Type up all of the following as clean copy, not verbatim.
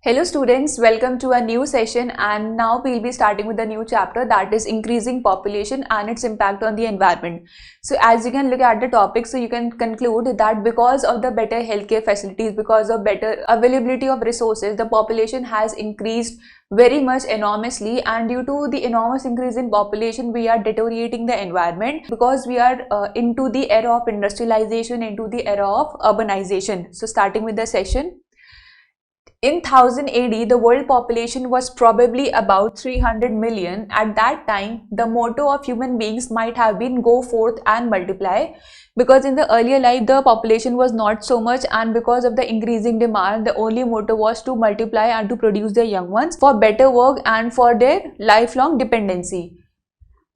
Hello students, welcome to a new session, and now we'll be starting with a new chapter, that is increasing population and its impact on the environment. So as you can look at the topic, so you can conclude that because of the better healthcare facilities, because of better availability of resources, the population has increased very much enormously, and due to the enormous increase in population we are deteriorating the environment because we are into the era of industrialization, into the era of urbanization. So starting with the session. In 1000 AD, the world population was probably about 300 million. At that time, the motto of human beings might have been go forth and multiply, because in the earlier life the population was not so much, and because of the increasing demand, the only motto was to multiply and to produce their young ones for better work and for their lifelong dependency.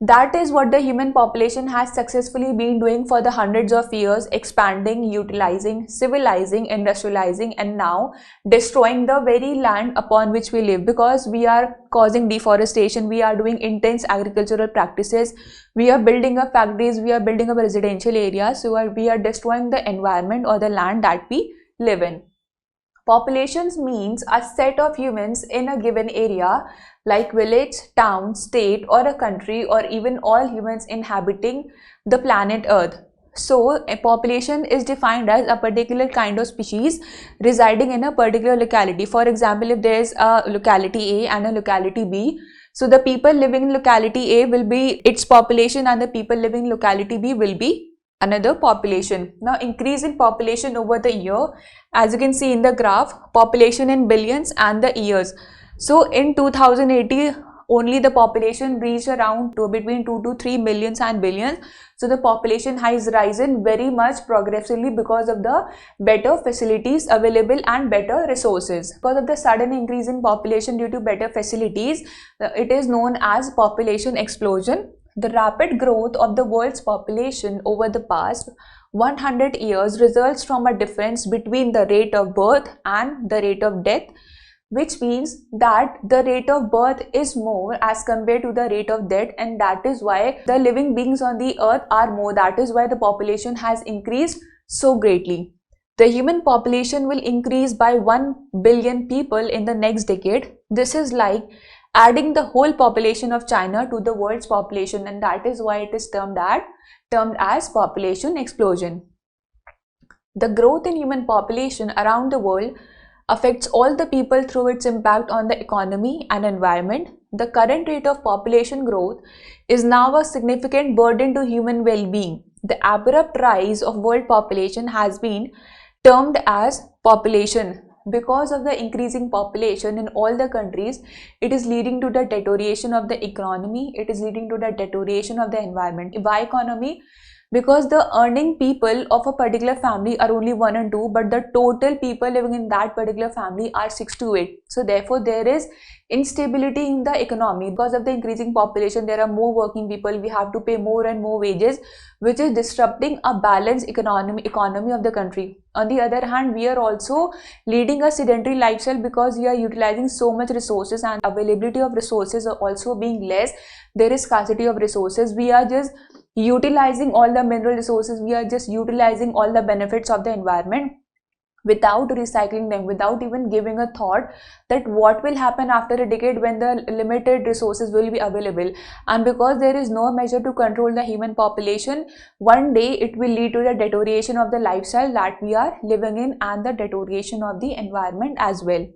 That is what the human population has successfully been doing for the hundreds of years, expanding, utilizing, civilizing, industrializing, and now destroying the very land upon which we live, because we are causing deforestation, we are doing intense agricultural practices, we are building up factories, we are building up residential areas, so we are destroying the environment or the land that we live in. Populations means a set of humans in a given area, like village, town, state, or a country, or even all humans inhabiting the planet Earth. So a population is defined as a particular kind of species residing in a particular locality. For example, if there is a locality A and a locality B, so the people living in locality A will be its population, and the people living in locality B will be another population. Now, increase in population over the year, as you can see in the graph, population in billions and the years. So in 2080, only the population reached around between 2 to 3 millions and billions. So the population has risen very much progressively because of the better facilities available and better resources. Because of the sudden increase in population due to better facilities, it is known as population explosion. The rapid growth of the world's population over the past 100 years results from a difference between the rate of birth and the rate of death, which means that the rate of birth is more as compared to the rate of death, and that is why the living beings on the earth are more. That is why the population has increased so greatly. The human population will increase by 1 billion people in the next decade. This is like adding the whole population of China to the world's population, and that is why it is termed as population explosion. The growth in human population around the world affects all the people through its impact on the economy and environment. The current rate of population growth is now a significant burden to human well-being. The abrupt rise of world population has been termed as population. Because of the increasing population in all the countries, it is leading to the deterioration of the economy, it is leading to the deterioration of the environment. Why economy? Because the earning people of a particular family are only 1 and 2, but the total people living in that particular family are 6 to 8. So therefore there is instability in the economy. Because of the increasing population, there are more working people, we have to pay more and more wages, which is disrupting a balanced economy of the country. On the other hand, we are also leading a sedentary lifestyle because we are utilizing so much resources, and availability of resources are also being less. There is scarcity of resources. We are just utilizing all the mineral resources, we are just utilizing all the benefits of the environment without recycling them, without even giving a thought that what will happen after a decade when the limited resources will be available. And because there is no measure to control the human population, one day it will lead to the deterioration of the lifestyle that we are living in and the deterioration of the environment as well.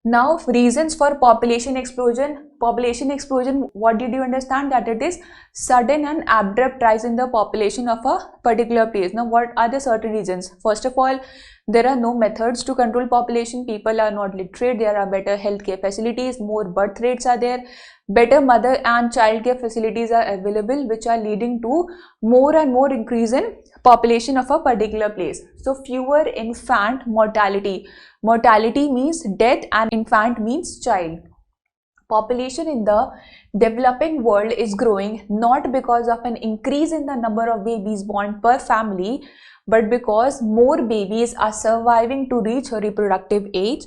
Now, reasons for population explosion. Population explosion, what did you understand? That it is sudden and abrupt rise in the population of a particular place. Now, what are the certain reasons? First of all, there are no methods to control population. People are not literate. There are better healthcare facilities, more birth rates are there, better mother and child care facilities are available, which are leading to more and more increase in population of a particular place. So fewer infant mortality. Mortality means death and infant means child. Population in the developing world is growing not because of an increase in the number of babies born per family, but because more babies are surviving to reach a reproductive age.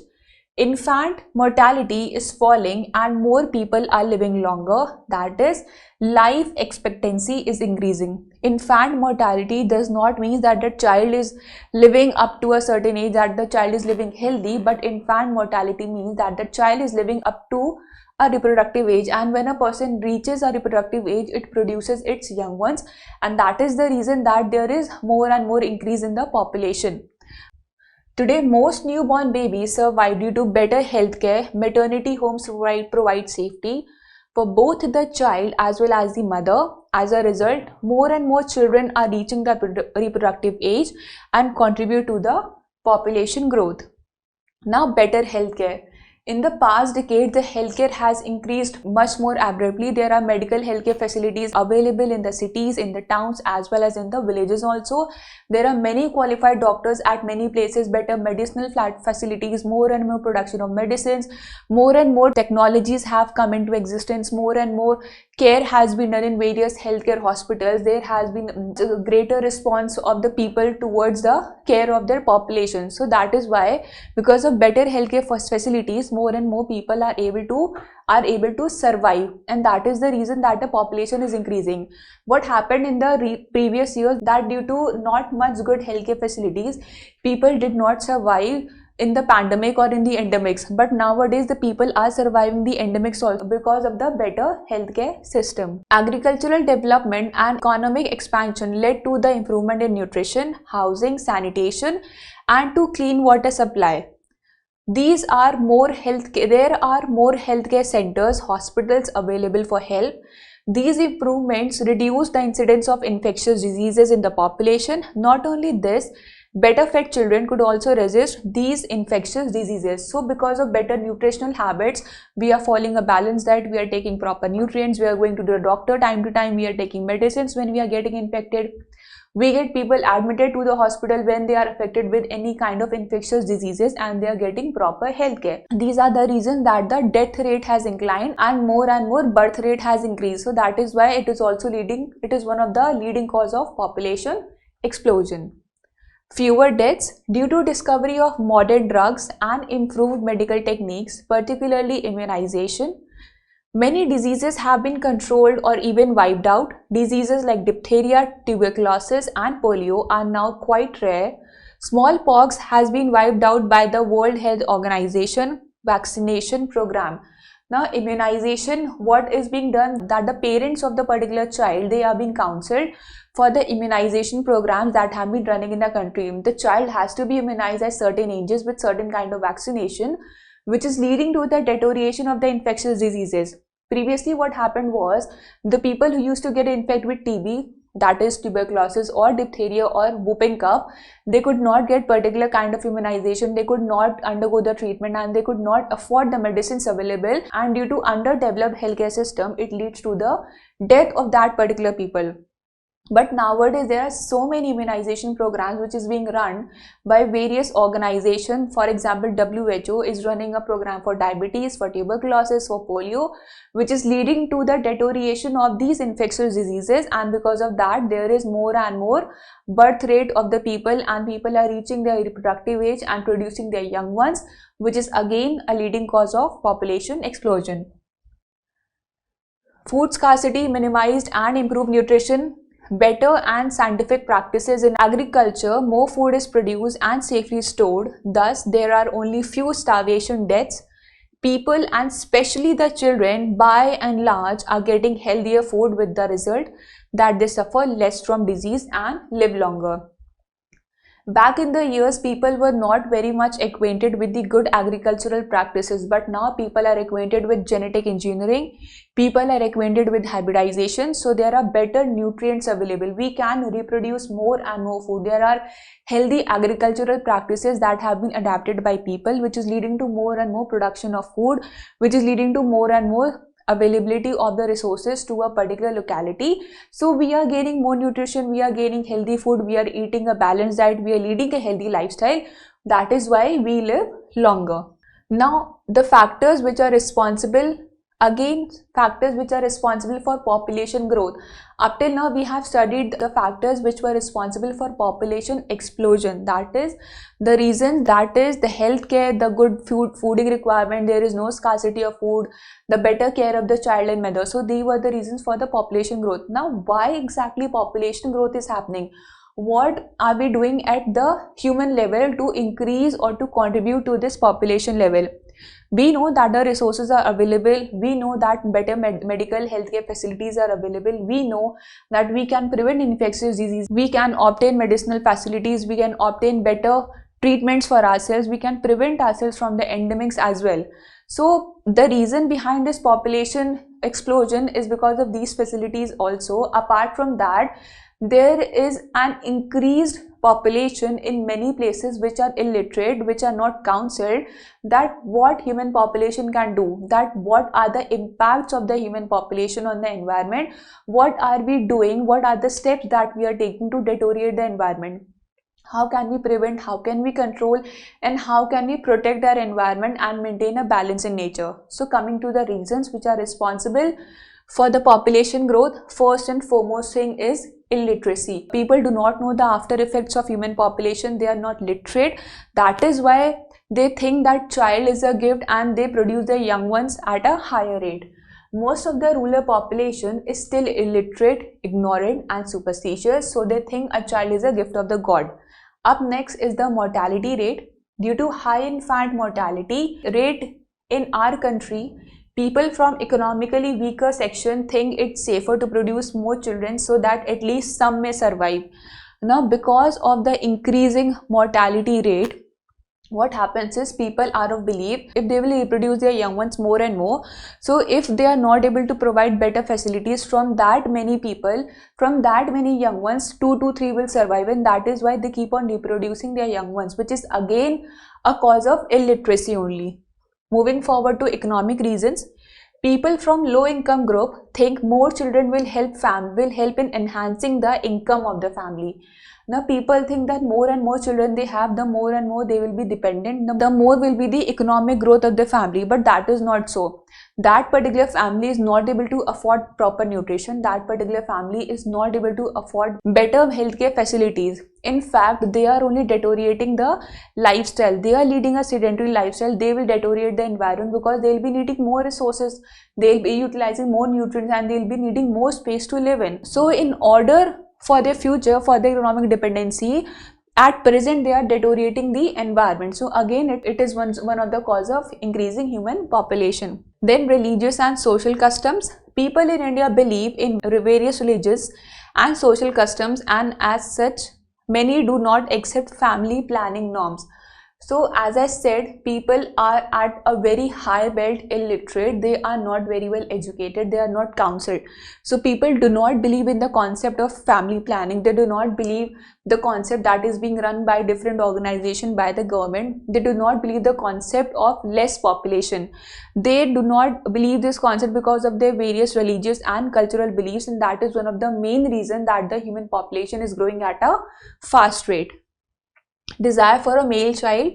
Infant mortality is falling and more people are living longer. That is, life expectancy is increasing. Infant mortality does not mean that the child is living up to a certain age, that the child is living healthy, but infant mortality means that the child is living up to a reproductive age, and when a person reaches a reproductive age, it produces its young ones, and that is the reason that there is more and more increase in the population. Today, most newborn babies survive due to better healthcare. Maternity homes provide safety for both the child as well as the mother. As a result, more and more children are reaching the reproductive age and contribute to the population growth. Now, better healthcare. In the past decade, the healthcare has increased much more abruptly. There are medical healthcare facilities available in the cities, in the towns, as well as in the villages also. There are many qualified doctors at many places, better medicinal facilities, more and more production of medicines, more and more technologies have come into existence, more and more care has been done in various healthcare hospitals. There has been a greater response of the people towards the care of their population. So that is why, because of better healthcare facilities, more and more people are able to survive, and that is the reason that the population is increasing. What happened in the previous years, that due to not much good healthcare facilities, people did not survive in the pandemic or in the endemics, but nowadays the people are surviving the endemics also because of the better healthcare system. Agricultural development and economic expansion led to the improvement in nutrition, housing, sanitation, and to clean water supply. There are more healthcare centers, hospitals available for help. These improvements reduce the incidence of infectious diseases in the population. Not only this, better fed children could also resist these infectious diseases. So because of better nutritional habits, we are following a balanced diet, we are taking proper nutrients, we are going to the doctor time to time, we are taking medicines when we are getting infected. We get people admitted to the hospital when they are affected with any kind of infectious diseases, and they are getting proper health care. These are the reasons that the death rate has inclined and more birth rate has increased. So that is why it is one of the leading cause of population explosion. Fewer deaths due to discovery of modern drugs and improved medical techniques, particularly immunization. Many diseases have been controlled or even wiped out. Diseases like diphtheria, tuberculosis, and polio are now quite rare. Smallpox has been wiped out by the World Health Organization vaccination program. Now, immunization, what is being done, that the parents of the particular child, they are being counseled for the immunization programs that have been running in the country. The child has to be immunized at certain ages with certain kind of vaccination, which is leading to the deterioration of the infectious diseases. Previously, what happened was, the people who used to get infected with TB, that is tuberculosis or diphtheria or whooping cough, they could not get particular kind of immunization, they could not undergo the treatment, and they could not afford the medicines available, and due to underdeveloped healthcare system, it leads to the death of that particular people. But nowadays there are so many immunization programs which is being run by various organizations. For example, WHO is running a program for diabetes, for tuberculosis, for polio, which is leading to the deterioration of these infectious diseases, and because of that there is more and more birth rate of the people, and people are reaching their reproductive age and producing their young ones, which is again a leading cause of population explosion. Food scarcity minimized and improved nutrition. Better and scientific practices in agriculture, more food is produced and safely stored. Thus, there are only few starvation deaths. People, and especially the children, by and large, are getting healthier food, with the result that they suffer less from disease and live longer. Back in the years, people were not very much acquainted with the good agricultural practices, but now people are acquainted with genetic engineering, people are acquainted with hybridization, so there are better nutrients available. We can reproduce more and more food. There are healthy agricultural practices that have been adapted by people, which is leading to more and more production of food, which is leading to more and more availability of the resources to a particular locality. So we are gaining more nutrition, we are gaining healthy food, we are eating a balanced diet, we are leading a healthy lifestyle. That is why we live longer. Now, the factors which are responsible again factors which are responsible for population growth. Up till now we have studied the factors which were responsible for population explosion, that is the reason, that is the healthcare, the good fooding requirement, there is no scarcity of food, the better care of the child and mother. So these were the reasons for the population growth. Now why exactly population growth is happening? What are we doing at the human level to increase or to contribute to this population level? We know that the resources are available, we know that better medical healthcare facilities are available, we know that we can prevent infectious disease, we can obtain medicinal facilities, we can obtain better treatments for ourselves, we can prevent ourselves from the endemics as well. So the reason behind this population explosion is because of these facilities also. Apart from that, there is an increased population in many places which are illiterate, which are not counseled, that what human population can do, that what are the impacts of the human population on the environment, what are we doing, what are the steps that we are taking to deteriorate the environment, how can we prevent, how can we control, and how can we protect our environment and maintain a balance in nature. So coming to the reasons which are responsible for the population growth, first and foremost thing is illiteracy. People do not know the after effects of human population, they are not literate. That is why they think that child is a gift and they produce their young ones at a higher rate. Most of the rural population is still illiterate, ignorant and superstitious, so they think a child is a gift of the god. Up next is the mortality rate. Due to high infant mortality rate in our country, people from economically weaker section think it's safer to produce more children so that at least some may survive. Now because of the increasing mortality rate, what happens is people are of belief if they will reproduce their young ones more and more, so if they are not able to provide better facilities from that many people, from that many young ones, 2 to 3 will survive, and that is why they keep on reproducing their young ones, which is again a cause of illiteracy only. Moving forward to economic reasons, people from low income group think more children will help in enhancing the income of the family. Now people think that more and more children they have, the more and more they will be dependent, the more will be the economic growth of the family, but that is not so. That particular family is not able to afford proper nutrition, that particular family is not able to afford better healthcare facilities. In fact, they are only deteriorating the lifestyle, they are leading a sedentary lifestyle, they will deteriorate the environment because they will be needing more resources, they will be utilizing more nutrients and they will be needing more space to live in. So in order for their future, for their economic dependency, at present they are deteriorating the environment. So again it is one of the cause of increasing human population. Then religious and social customs. People in India believe in various religious and social customs, and as such many do not accept family planning norms. So as I said, people are at a very high belt illiterate, they are not very well educated, they are not counseled. So people do not believe in the concept of family planning, they do not believe the concept that is being run by different organizations, by the government, they do not believe the concept of less population. They do not believe this concept because of their various religious and cultural beliefs, and that is one of the main reasons that the human population is growing at a fast rate. Desire for a male child.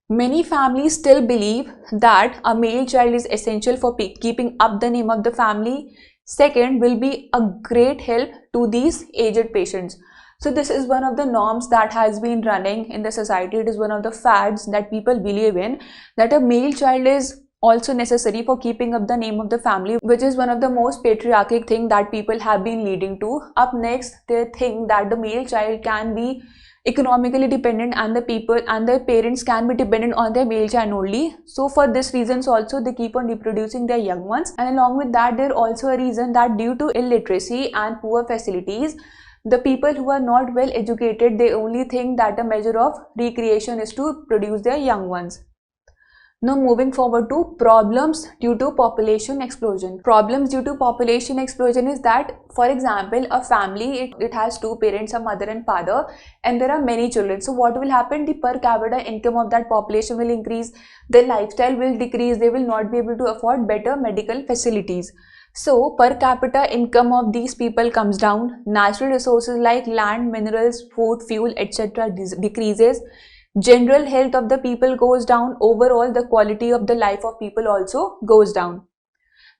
Many families still believe that a male child is essential for keeping up the name of the family. Second, will be a great help to these aged patients. So this is one of the norms that has been running in the society. It is one of the fads that people believe in, that a male child is also necessary for keeping up the name of the family, which is one of the most patriarchal thing that people have been leading to. Up next, they think that the male child can be economically dependent and the people and their parents can be dependent on their male child only. So for this reasons also they keep on reproducing their young ones. And along with that, there also a reason that due to illiteracy and poor facilities, the people who are not well educated, they only think that a measure of recreation is to produce their young ones. Now moving forward to problems due to population explosion. Problems due to population explosion is that, for example, a family, it has two parents, a mother and father, and there are many children. So what will happen? The per capita income of that population will increase, their lifestyle will decrease, they will not be able to afford better medical facilities. So per capita income of these people comes down, natural resources like land, minerals, food, fuel, etc. decreases. General health of the people goes down, overall the quality of the life of people also goes down.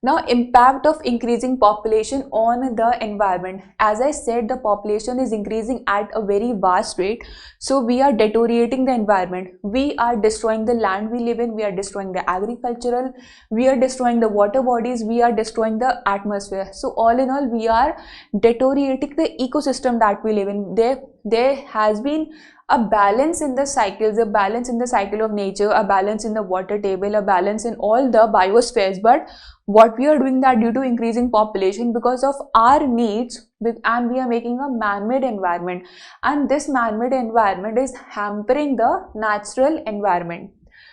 Now, impact of increasing population on the environment. As I said, the population is increasing at a very vast rate. So we are deteriorating the environment. We are destroying the land we live in. We are destroying the agricultural. We are destroying the water bodies. We are destroying the atmosphere. So all in all, we are deteriorating the ecosystem that we live in. There has been a balance in the cycles, a balance in the cycle of nature, a balance in the water table, a balance in all the biospheres. But what we are doing that due to increasing population because of our needs, and we are making a man-made environment, and this man-made environment is hampering the natural environment.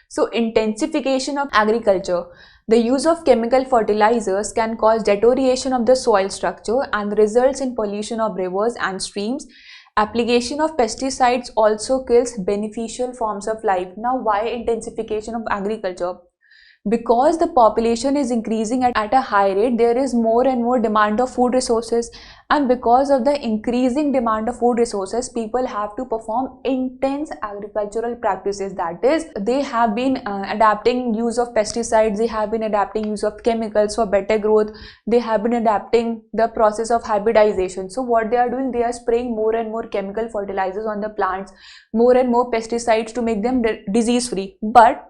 So intensification of agriculture. The use of chemical fertilizers can cause deterioration of the soil structure and results in pollution of rivers and streams. Application of pesticides also kills beneficial forms of life. Now, why intensification of agriculture? Because the population is increasing at a high rate, there is more and more demand of food resources, and because of the increasing demand of food resources, people have to perform intense agricultural practices. That is, they have been adapting use of pesticides, they have been adapting use of chemicals for better growth, they have been adapting the process of hybridization. So what they are doing, they are spraying more and more chemical fertilizers on the plants, more and more pesticides to make them disease free. But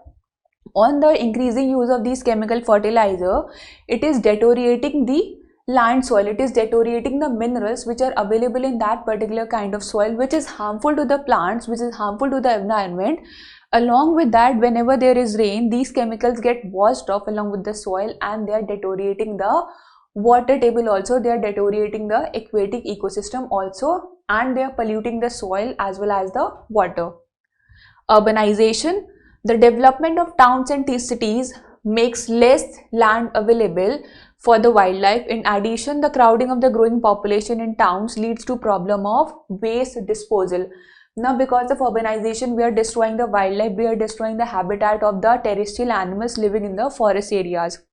on the increasing use of these chemical fertilizer, it is deteriorating the land soil, it is deteriorating the minerals which are available in that particular kind of soil, which is harmful to the plants, which is harmful to the environment. Along with that, whenever there is rain, these chemicals get washed off along with the soil, and they are deteriorating the water table also, they are deteriorating the aquatic ecosystem also, and they are polluting the soil as well as the water. Urbanization. The development of towns and cities makes less land available for the wildlife. In addition, the crowding of the growing population in towns leads to problem of waste disposal. Now, because of urbanization, we are destroying the wildlife, we are destroying the habitat of the terrestrial animals living in the forest areas.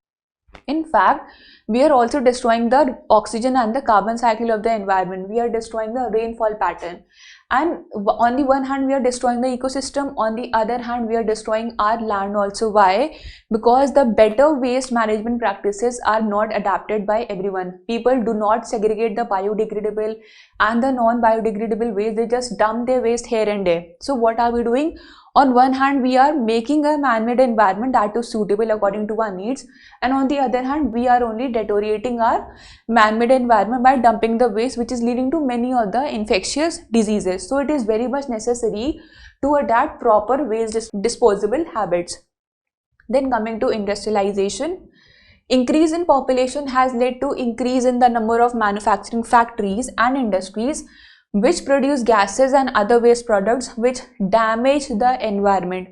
In fact, we are also destroying the oxygen and the carbon cycle of the environment. We are destroying the rainfall pattern. And on the one hand, we are destroying the ecosystem. On the other hand, we are destroying our land also. Why? Because the better waste management practices are not adapted by everyone. People do not segregate the biodegradable and the non-biodegradable waste. They just dump their waste here and there. So what are we doing? On one hand, we are making a man-made environment that is suitable according to our needs, and on the other hand, we are only deteriorating our man-made environment by dumping the waste, which is leading to many of the infectious diseases. So it is very much necessary to adapt proper waste disposable habits. Then coming to industrialization, increase in population has led to increase in the number of manufacturing factories and industries which produce gases and other waste products which damage the environment.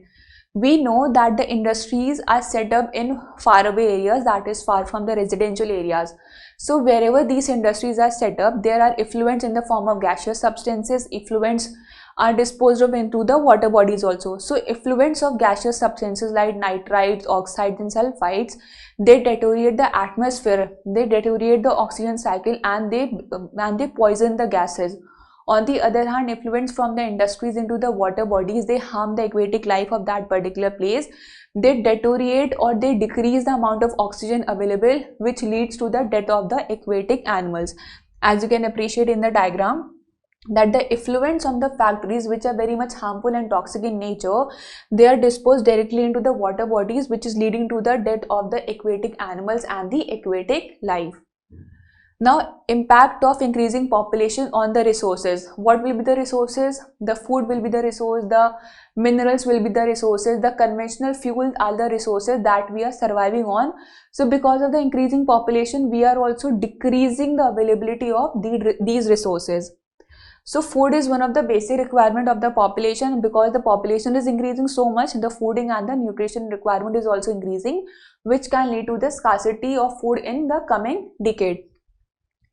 We know that the industries are set up in faraway areas, that is far from the residential areas. So wherever these industries are set up, there are effluents in the form of gaseous substances. Effluents are disposed of into the water bodies also. So effluents of gaseous substances like nitrites, oxides and sulfides, they deteriorate the atmosphere, they deteriorate the oxygen cycle, and they poison the gases. On the other hand, effluents from the industries into the water bodies, they harm the aquatic life of that particular place. They deteriorate or they decrease the amount of oxygen available, which leads to the death of the aquatic animals. As you can appreciate in the diagram, that the effluents from the factories, which are very much harmful and toxic in nature, they are disposed directly into the water bodies, which is leading to the death of the aquatic animals and the aquatic life. Now, impact of increasing population on the resources. What will be the resources? The food will be the resource, the minerals will be the resources, the conventional fuels are the resources that we are surviving on. So because of the increasing population, we are also decreasing the availability of these resources. So food is one of the basic requirement of the population. Because the population is increasing so much, the fooding and the nutrition requirement is also increasing, which can lead to the scarcity of food in the coming decade.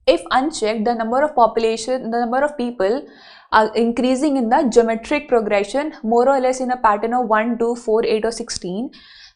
If unchecked, the number of people are increasing in the geometric progression, more or less in a pattern of 1, 2, 4, 8 or 16.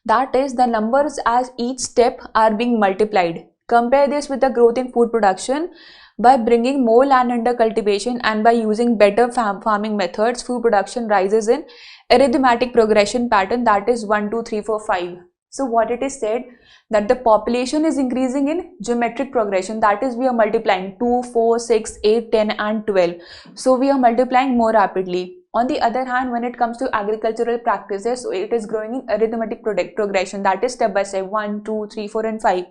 That is, the numbers as each step are being multiplied. Compare this with the growth in food production. By bringing more land under cultivation and by using better farming methods, food production rises in arithmetic progression pattern, that is 1, 2, 3, 4, 5. So what it is said, that the population is increasing in geometric progression, that is we are multiplying 2, 4, 6, 8, 10 and 12. So we are multiplying more rapidly. On the other hand, when it comes to agricultural practices, so it is growing in arithmetic progression, that is step by step, 1, 2, 3, 4 and 5.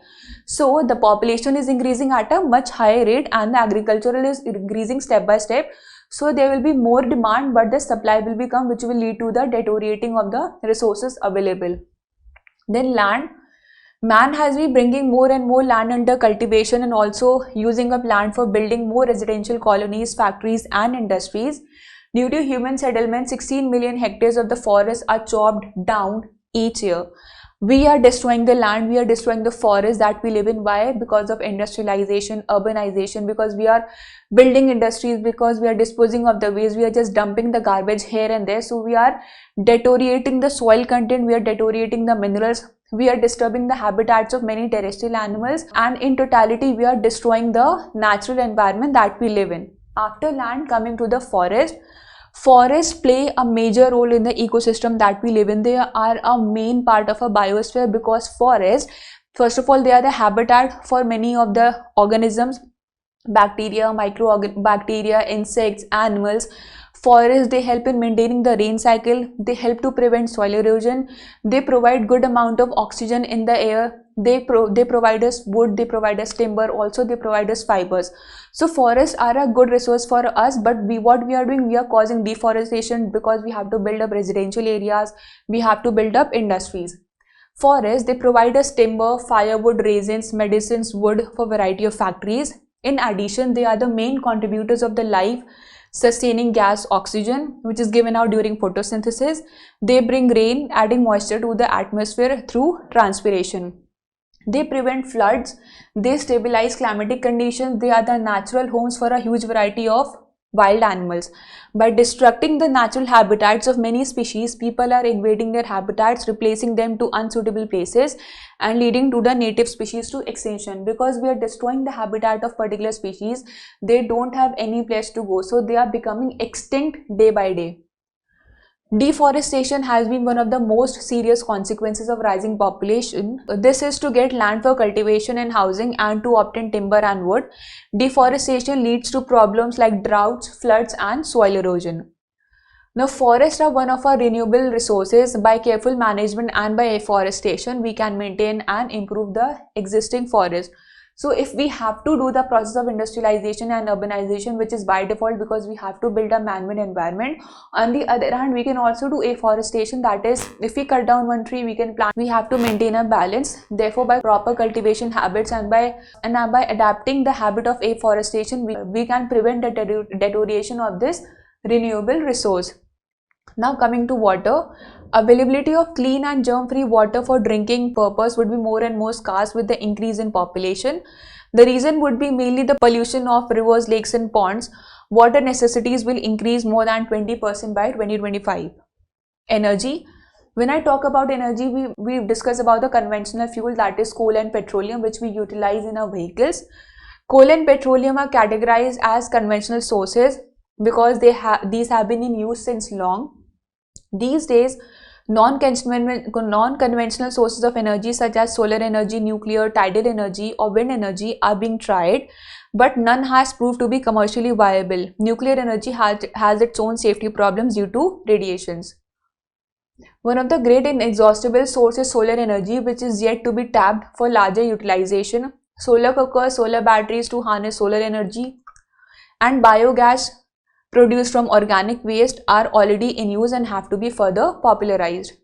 So the population is increasing at a much higher rate and the agricultural is increasing step by step. So there will be more demand, but the supply will become, which will lead to the deteriorating of the resources available. Then land. Man has been bringing more and more land under cultivation and also using up land for building more residential colonies, factories and industries. Due to human settlement, 16 million hectares of the forest are chopped down each year. We are destroying the land, we are destroying the forest that we live in. Why? Because of industrialization, urbanization, because we are building industries, because we are disposing of the waste, we are just dumping the garbage here and there. So we are deteriorating the soil content, we are deteriorating the minerals, we are disturbing the habitats of many terrestrial animals, and in totality we are destroying the natural environment that we live in. After land, coming to the forest. Forests play a major role in the ecosystem that we live in. They are a main part of a biosphere, because forests, first of all, they are the habitat for many of the organisms, bacteria, microbacteria, insects, animals. Forests, they help in maintaining the rain cycle, they help to prevent soil erosion, they provide good amount of oxygen in the air, they provide us wood, they provide us timber, also they provide us fibers. So forests are a good resource for us, but what we are doing, we are causing deforestation, because we have to build up residential areas, we have to build up industries. Forests, they provide us timber, firewood, resins, medicines, wood for variety of factories. In addition, they are the main contributors of the life sustaining gas oxygen, which is given out during photosynthesis. They bring rain, adding moisture to the atmosphere through transpiration. They prevent floods, they stabilize climatic conditions, they are the natural homes for a huge variety of wild animals. By destructing the natural habitats of many species, people are invading their habitats, replacing them to unsuitable places and leading to the native species to extinction. Because we are destroying the habitat of particular species, they don't have any place to go, so they are becoming extinct day by day. Deforestation has been one of the most serious consequences of rising population. This is to get land for cultivation and housing and to obtain timber and wood. Deforestation leads to problems like droughts, floods and soil erosion. Now, forests are one of our renewable resources. By careful management and by afforestation, we can maintain and improve the existing forest. So if we have to do the process of industrialization and urbanization, which is by default because we have to build a man-made environment, on the other hand, we can also do afforestation. That is, if we cut down one tree, we can plant. We have to maintain a balance. Therefore, by proper cultivation habits and by adapting the habit of afforestation, we can prevent the deterioration of this renewable resource. Now coming to water, availability of clean and germ-free water for drinking purpose would be more and more scarce with the increase in population. The reason would be mainly the pollution of rivers, lakes and ponds. Water necessities will increase more than 20% by 2025. Energy. When I talk about energy, we discuss about the conventional fuel, that is coal and petroleum, which we utilize in our vehicles. Coal and petroleum are categorized as conventional sources because these have been in use since long. These days, non-conventional sources of energy such as solar energy, nuclear, tidal energy or wind energy are being tried, but none has proved to be commercially viable. Nuclear energy has its own safety problems due to radiations. One of the great inexhaustible sources is solar energy, which is yet to be tapped for larger utilization. Solar cookers, solar batteries to harness solar energy, and biogas produced from organic waste are already in use and have to be further popularized.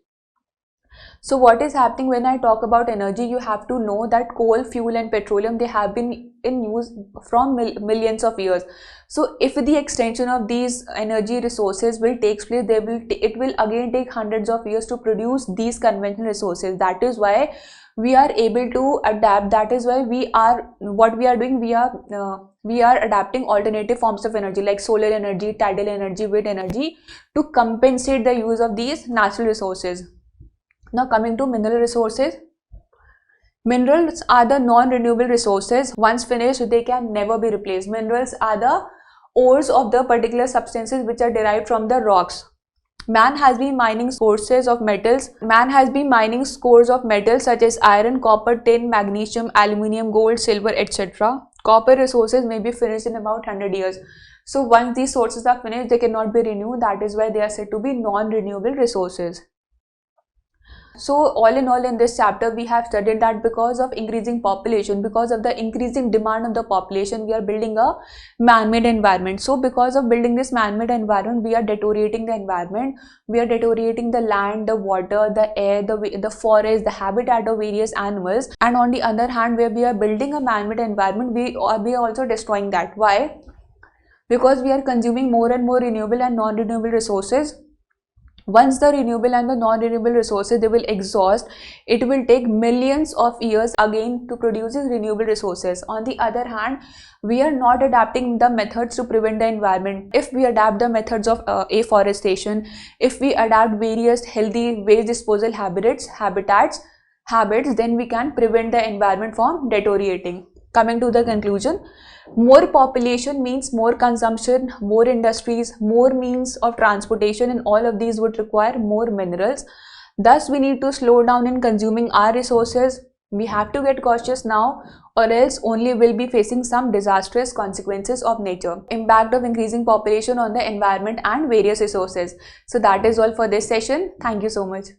So what is happening when I talk about energy? You have to know that coal, fuel and petroleum, they have been in use from millions of years. So if the extension of these energy resources will take place, it will again take hundreds of years to produce these conventional resources. That is why we are able to adapt. That is why we are adapting alternative forms of energy like solar energy, tidal energy, wind energy to compensate the use of these natural resources. Now coming to mineral resources. Minerals are the non-renewable resources. Once finished, they can never be replaced. Minerals are the ores of the particular substances which are derived from the rocks. Man has been mining sources of metals. Man has been mining scores of metals such as iron, copper, tin, magnesium, aluminium, gold, silver, etc. Copper resources may be finished in about 100 years. So once these sources are finished, they cannot be renewed. That is why they are said to be non-renewable resources. So all in this chapter, we have studied that because of increasing population, because of the increasing demand of the population, we are building a man-made environment. So because of building this man-made environment, we are deteriorating the environment. We are deteriorating the land, the water, the air, the forest, the habitat of various animals. And on the other hand, where we are building a man-made environment, we are also destroying that. Why? Because we are consuming more and more renewable and non-renewable resources. Once the renewable and the non-renewable resources, they will exhaust, it will take millions of years again to produce these renewable resources. On the other hand, we are not adapting the methods to prevent the environment. If we adapt the methods of afforestation, if we adapt various healthy waste disposal habits, then we can prevent the environment from deteriorating. Coming to the conclusion, more population means more consumption, more industries, more means of transportation, and all of these would require more minerals. Thus, we need to slow down in consuming our resources. We have to get cautious now, or else only we'll be facing some disastrous consequences of nature. Impact of increasing population on the environment and various resources. So that is all for this session. Thank you so much.